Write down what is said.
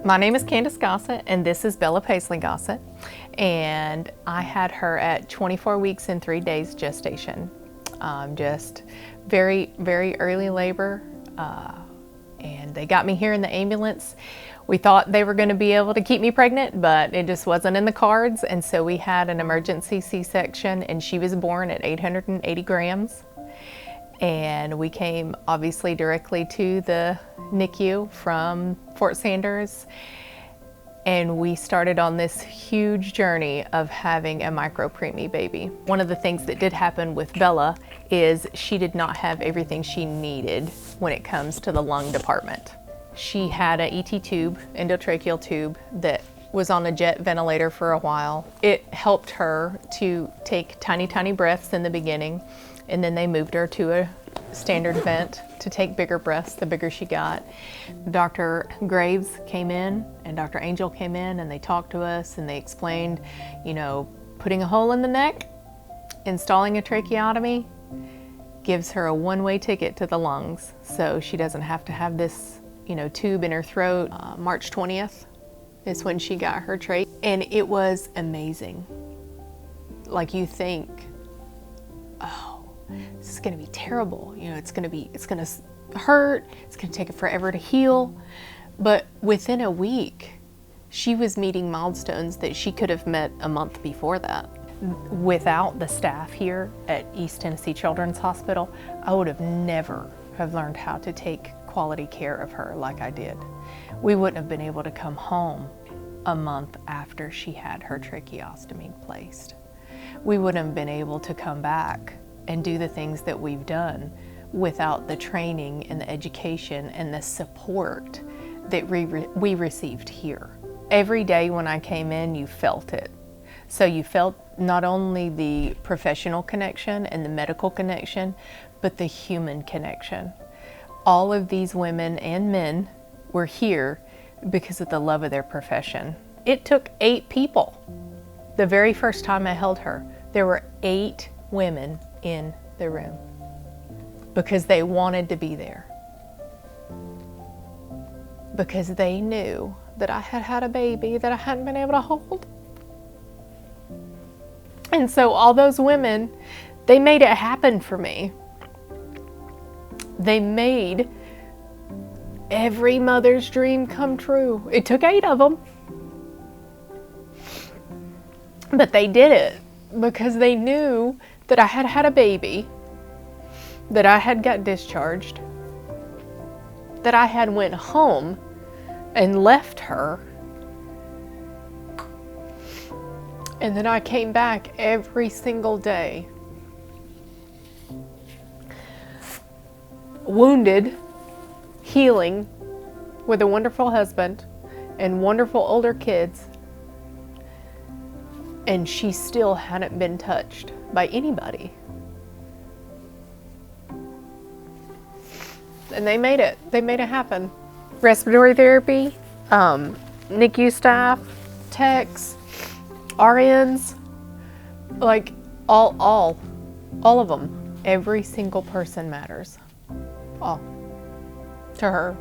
My name is Candace Gossett, and this is Bella Paisley Gossett, and I had her at 24 weeks and 3 days gestation. Just very, very early labor, and they got me here in the ambulance. We thought they were going to be able to keep me pregnant, but it just wasn't in the cards, and so we had an emergency C-section, and she was born at 880 grams. And we came obviously directly to the NICU from Fort Sanders, and we started on this huge journey of having a micro-preemie baby. One of the things that did happen with Bella is she did not have everything she needed when it comes to the lung department. She had an ET tube, endotracheal tube, that was on a jet ventilator for a while. It helped her to take tiny, tiny breaths in the beginning, and then they moved her to a standard vent to take bigger breaths the bigger she got. Dr. Graves came in and Dr. Angel came in, and they talked to us and they explained, you know, putting a hole in the neck, installing a tracheotomy gives her a one-way ticket to the lungs, so she doesn't have to have this, you know, tube in her throat. March 20th is when she got her trach, and it was amazing. Like, you think, oh, this is going to be terrible. You know, it's going to hurt. It's going to take it forever to heal. But within a week, she was meeting milestones that she could have met a month before that. Without the staff here at East Tennessee Children's Hospital, I would have never have learned how to take quality care of her like I did. We wouldn't have been able to come home a month after she had her tracheostomy placed. We wouldn't have been able to come back and do the things that we've done without the training and the education and the support that we received here. Every day when I came in, you felt it. So you felt not only the professional connection and the medical connection, but the human connection. All of these women and men were here because of the love of their profession. It took 8 people. The very first time I held her, there were 8 women in the room because they wanted to be there, because they knew that I had had a baby that I hadn't been able to hold. And so all those women, they made it happen for me. They made every mother's dream come true. It took 8 of them, but they did it because they knew that I had had a baby, that I had got discharged, that I had went home and left her, and then I came back every single day, wounded, healing, with a wonderful husband and wonderful older kids, and she still hadn't been touched by anybody. And they made it happen. Respiratory therapy, NICU staff, techs, RNs, like all of them. Every single person matters. All to her.